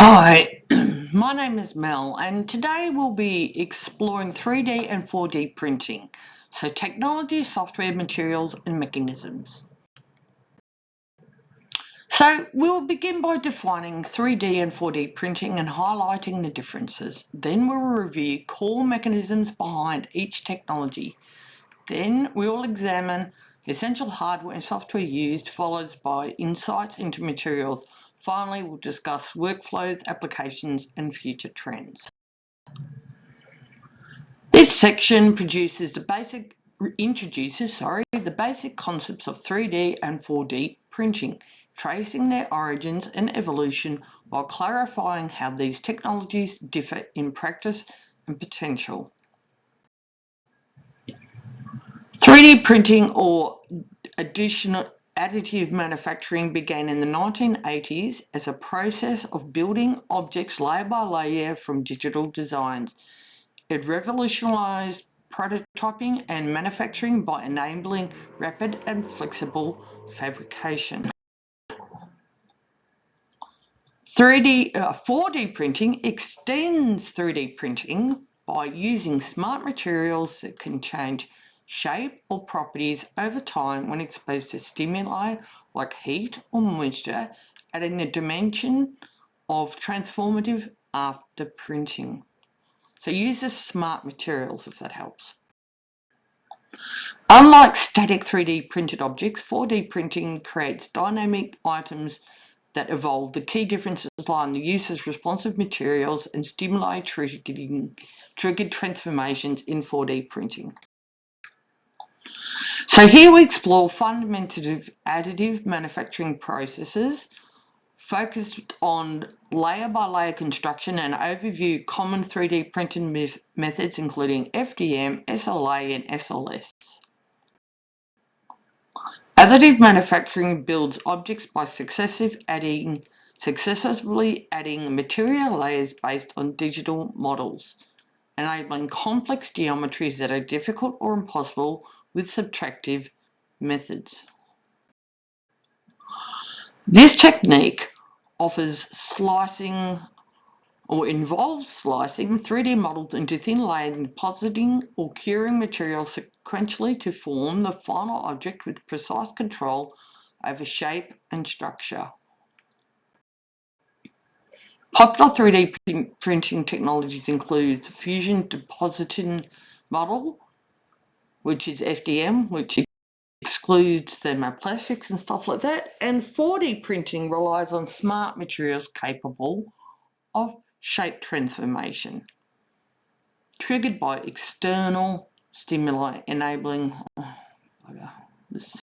Hi, my name is Mel, and today we'll be exploring 3D and 4D printing. So technology, software, materials and mechanisms. So we will begin by defining 3D and 4D printing and highlighting the differences. Then we will review core mechanisms behind each technology. Then we will examine essential hardware and software used, followed by insights into materials. Finally, we'll discuss workflows, applications, and future trends. This section introduces the basic concepts of 3D and 4D printing, tracing their origins and evolution while clarifying how these technologies differ in practice and potential. 3D printing or additive manufacturing began in the 1980s as a process of building objects layer by layer from digital designs. It revolutionized prototyping and manufacturing by enabling rapid and flexible fabrication. 4D printing extends 3D printing by using smart materials that can change shape or properties over time when exposed to stimuli like heat or moisture, adding the dimension of transformative after printing. So use the smart materials if that helps. Unlike static 3D printed objects, 4D printing creates dynamic items that evolve. The key differences lie in the use of responsive materials and stimuli triggered transformations in 4D printing. So here we explore fundamentals of additive manufacturing processes, focused on layer-by-layer construction and overview common 3D printing methods including FDM, SLA and SLS. Additive manufacturing builds objects by successively adding material layers based on digital models, enabling complex geometries that are difficult or impossible with subtractive methods. This technique offers slicing or involves slicing 3D models into thin layers and depositing or curing material sequentially to form the final object with precise control over shape and structure. Popular 3D printing technologies include Fusion Depositing Model, which is FDM, which excludes thermoplastics and stuff like that, and 4D printing relies on smart materials capable of shape transformation, triggered by external stimuli, enabling, this is